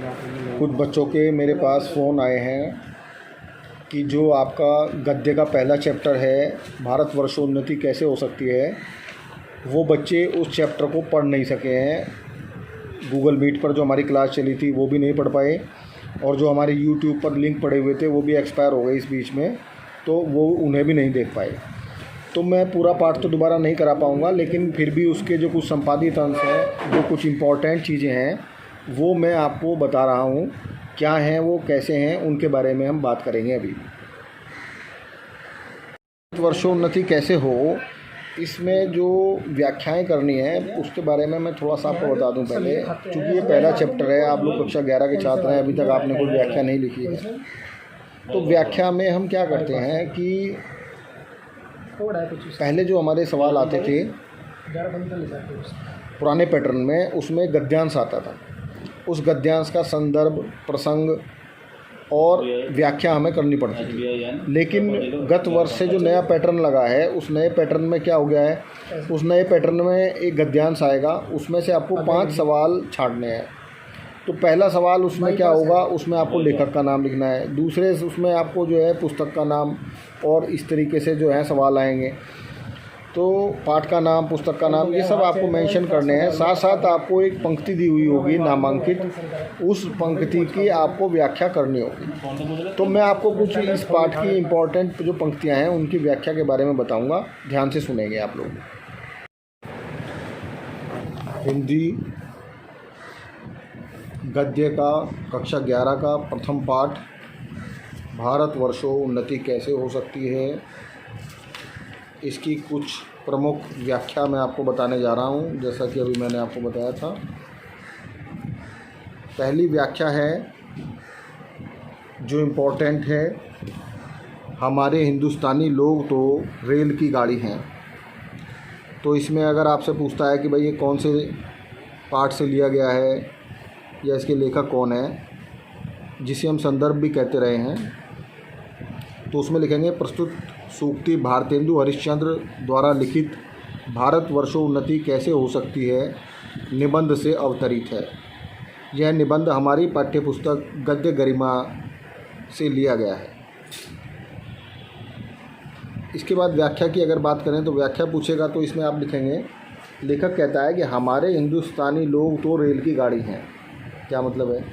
कुछ बच्चों के मेरे पास फ़ोन आए हैं कि जो आपका गद्य का पहला चैप्टर है, भारतवर्षोन्नति कैसे हो सकती है, वो बच्चे उस चैप्टर को पढ़ नहीं सके हैं। गूगल मीट पर जो हमारी क्लास चली थी वो भी नहीं पढ़ पाए, और जो हमारे यूट्यूब पर लिंक पड़े हुए थे वो भी एक्सपायर हो गए इस बीच में, तो वो उन्हें भी नहीं देख पाए। तो मैं पूरा पाठ तो दोबारा नहीं करा पाऊँगा, लेकिन फिर भी उसके जो कुछ संपादित अंश हैं, जो कुछ इम्पॉर्टेंट चीज़ें हैं, वो मैं आपको बता रहा हूँ। क्या हैं वो, कैसे हैं, उनके बारे में हम बात करेंगे अभी। वर्षोन्नति कैसे हो, इसमें जो व्याख्याएं करनी है उसके बारे में मैं थोड़ा सा आपको बता दूं पहले। चूँकि ये पहला चैप्टर है, आप लोग कक्षा 11 के छात्र हैं, अभी तक आपने कोई व्याख्या नहीं लिखी है। तो व्याख्या में हम क्या करते हैं कि पहले जो हमारे सवाल आते थे पुराने पैटर्न में, उसमें गद्यांश आता था। उस गद्यांश का संदर्भ, प्रसंग और व्याख्या हमें करनी पड़ती थी। लेकिन गत वर्ष से जो नया पैटर्न लगा है, उस नए पैटर्न में क्या हो गया है, उस नए पैटर्न में एक गद्यांश आएगा, उसमें से आपको 5 सवाल छांटने हैं। तो पहला सवाल उसमें क्या होगा, उसमें आपको लेखक का नाम लिखना है। दूसरे उसमें आपको जो है पुस्तक का नाम, और इस तरीके से जो है सवाल आएंगे। तो पाठ का नाम, पुस्तक का नाम, ये सब आपको मेंशन करने हैं। साथ साथ आपको एक पंक्ति दी हुई होगी नामांकित, उस पंक्ति की आपको व्याख्या करनी होगी। तो मैं आपको कुछ इस पाठ की इम्पोर्टेंट जो पंक्तियां हैं उनकी व्याख्या के बारे में बताऊंगा, ध्यान से सुनेंगे आप लोग। हिंदी गद्य का कक्षा 11 का प्रथम पाठ, भारतवर्षोन्नति कैसे हो सकती है, इसकी कुछ प्रमुख व्याख्या मैं आपको बताने जा रहा हूँ, जैसा कि अभी मैंने आपको बताया था। पहली व्याख्या है जो इम्पोर्टेंट है, हमारे हिंदुस्तानी लोग तो रेल की गाड़ी हैं। तो इसमें अगर आपसे पूछता है कि भाई ये कौन से पाठ से लिया गया है या इसके लेखक कौन है, जिसे हम संदर्भ भी कहते रहे हैं, तो उसमें लिखेंगे प्रस्तुत सूक्ति भारतेंदु हरिश्चंद्र द्वारा लिखित भारतवर्षोन्नति कैसे हो सकती है निबंध से अवतरित है। यह निबंध हमारी पाठ्यपुस्तक गद्य गरिमा से लिया गया है। इसके बाद व्याख्या की अगर बात करें तो व्याख्या पूछेगा तो इसमें आप लिखेंगे, लेखक कहता है कि हमारे हिंदुस्तानी लोग तो रेल की गाड़ी हैं। क्या मतलब है,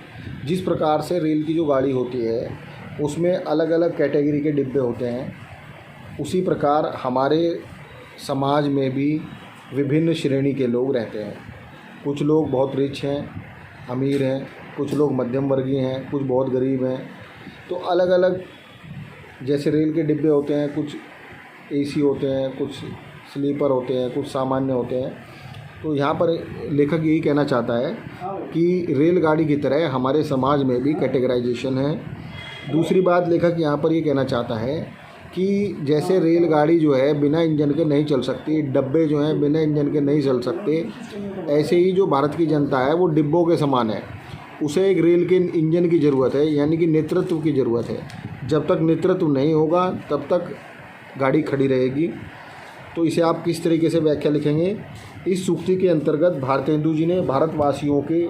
जिस प्रकार से रेल की जो गाड़ी होती है उसमें अलग अलग कैटेगरी के डिब्बे होते हैं, उसी प्रकार हमारे समाज में भी विभिन्न श्रेणी के लोग रहते हैं। कुछ लोग बहुत रिच हैं, अमीर हैं, कुछ लोग मध्यम वर्गीय हैं, कुछ बहुत गरीब हैं। तो अलग अलग जैसे रेल के डिब्बे होते हैं, कुछ एसी होते हैं, कुछ स्लीपर होते हैं, कुछ सामान्य होते हैं। तो यहाँ पर लेखक यही कहना चाहता है कि रेलगाड़ी की तरह हमारे समाज में भी कैटेगराइजेशन है। दूसरी बात लेखक यहाँ पर ये कहना चाहता है कि जैसे रेलगाड़ी जो है बिना इंजन के नहीं चल सकती, डब्बे जो हैं बिना इंजन के नहीं चल सकते, ऐसे ही जो भारत की जनता है वो डिब्बों के समान है। उसे एक रेल के इंजन की ज़रूरत है, यानी कि नेतृत्व की ज़रूरत है। जब तक नेतृत्व नहीं होगा तब तक गाड़ी खड़ी रहेगी। तो इसे आप किस तरीके से व्याख्या लिखेंगे, इस सूक्ति के अंतर्गत भारतेंदु जी ने भारतवासियों के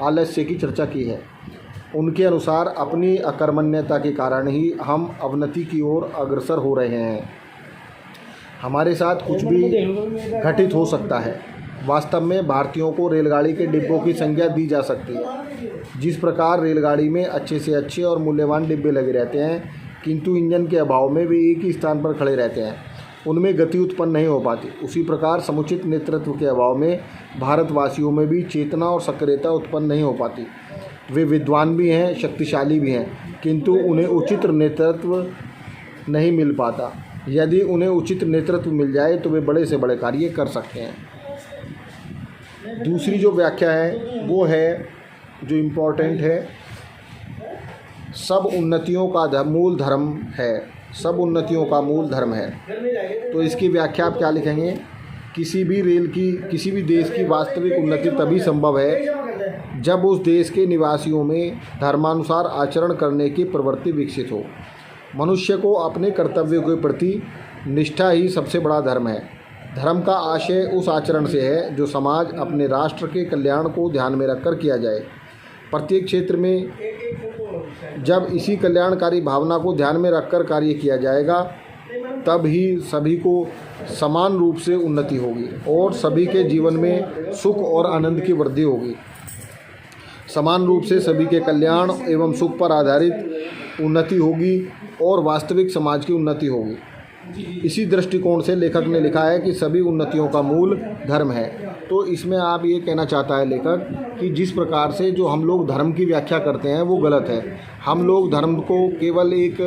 आलस्य की चर्चा की है। उनके अनुसार अपनी अकर्मण्यता के कारण ही हम अवनति की ओर अग्रसर हो रहे हैं। हमारे साथ कुछ भी घटित हो सकता है। वास्तव में भारतीयों को रेलगाड़ी के डिब्बों की संज्ञा दी जा सकती है। जिस प्रकार रेलगाड़ी में अच्छे से अच्छे और मूल्यवान डिब्बे लगे रहते हैं, किंतु इंजन के अभाव में वे एक ही स्थान पर खड़े रहते हैं, उनमें गति उत्पन्न नहीं हो पाती। उसी प्रकार समुचित नेतृत्व के अभाव में भारतवासियों में भी चेतना और सक्रियता उत्पन्न नहीं हो पाती। वे विद्वान भी हैं, शक्तिशाली भी हैं, किंतु उन्हें उचित नेतृत्व नहीं मिल पाता। यदि उन्हें उचित नेतृत्व मिल जाए तो वे बड़े से बड़े कार्य कर सकते हैं। दूसरी जो व्याख्या है वो है जो इम्पोर्टेंट है, सब उन्नतियों का मूल धर्म है। सब उन्नतियों का मूल धर्म है। तो इसकी व्याख्या आप क्या लिखेंगे, किसी भी देश की वास्तविक उन्नति तभी संभव है जब उस देश के निवासियों में धर्मानुसार आचरण करने की प्रवृत्ति विकसित हो। मनुष्य को अपने कर्तव्यों के प्रति निष्ठा ही सबसे बड़ा धर्म है। धर्म का आशय उस आचरण से है जो समाज अपने राष्ट्र के कल्याण को ध्यान में रखकर किया जाए। प्रत्येक क्षेत्र में जब इसी कल्याणकारी भावना को ध्यान में रखकर कार्य किया जाएगा तब ही सभी को समान रूप से उन्नति होगी और सभी के जीवन में सुख और आनंद की वृद्धि होगी। समान रूप से सभी के कल्याण एवं सुख पर आधारित उन्नति होगी और वास्तविक समाज की उन्नति होगी। इसी दृष्टिकोण से लेखक ने लिखा है कि सभी उन्नतियों का मूल धर्म है। तो इसमें आप ये कहना चाहता है लेखक कि जिस प्रकार से जो हम लोग धर्म की व्याख्या करते हैं वो गलत है। हम लोग धर्म को केवल एक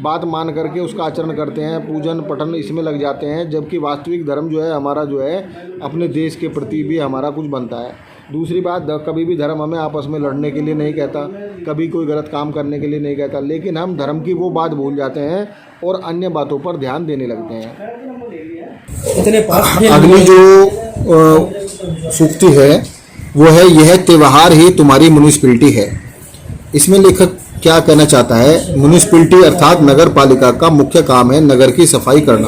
बात मान करके उसका आचरण करते हैं, पूजन पठन इसमें लग जाते हैं, जबकि वास्तविक धर्म जो है हमारा जो है अपने देश के प्रति भी हमारा कुछ बनता है। दूसरी बात, कभी भी धर्म हमें आपस में लड़ने के लिए नहीं कहता, कभी कोई गलत काम करने के लिए नहीं कहता, लेकिन हम धर्म की वो बात भूल जाते हैं और अन्य बातों पर ध्यान देने लगते हैं। अगली जो सूक्ति है वो है, यह त्योहार ही तुम्हारी म्युनिसिपैलिटी है। इसमें लेखक क्या कहना चाहता है? म्युनिसिपैलिटी अर्थात नगर पालिका का मुख्य काम है नगर की सफाई करना।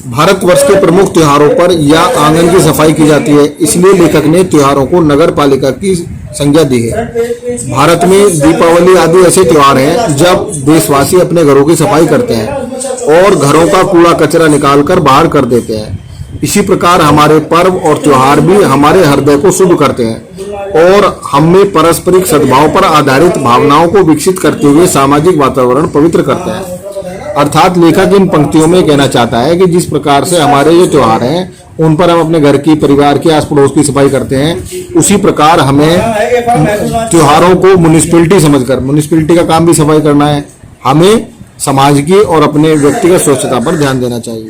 भारतवर्ष के प्रमुख त्योहारों पर या आंगन की सफाई की जाती है, इसलिए लेखक ने त्योहारों को नगर पालिका की संज्ञा दी है। भारत में दीपावली आदि ऐसे त्योहार हैं जब देशवासी अपने घरों की सफाई करते हैं और घरों का कूड़ा कचरा निकालकर बाहर कर देते हैं। इसी प्रकार हमारे पर्व और त्योहार भी हमारे हृदय को शुद्ध करते हैं और हमें पारस्परिक सद्भाव पर आधारित भावनाओं को विकसित करते हुए सामाजिक वातावरण पवित्र करते हैं। अर्थात लेखक इन पंक्तियों में कहना चाहता है कि जिस प्रकार से हमारे जो त्योहार हैं उन पर हम अपने घर की, परिवार की, आस पड़ोस की सफाई करते हैं, उसी प्रकार हमें त्योहारों को म्युनिसिपैलिटी समझकर, म्युनिसिपैलिटी का काम भी सफाई करना है, हमें समाज की और अपने व्यक्तिगत स्वच्छता पर ध्यान देना चाहिए।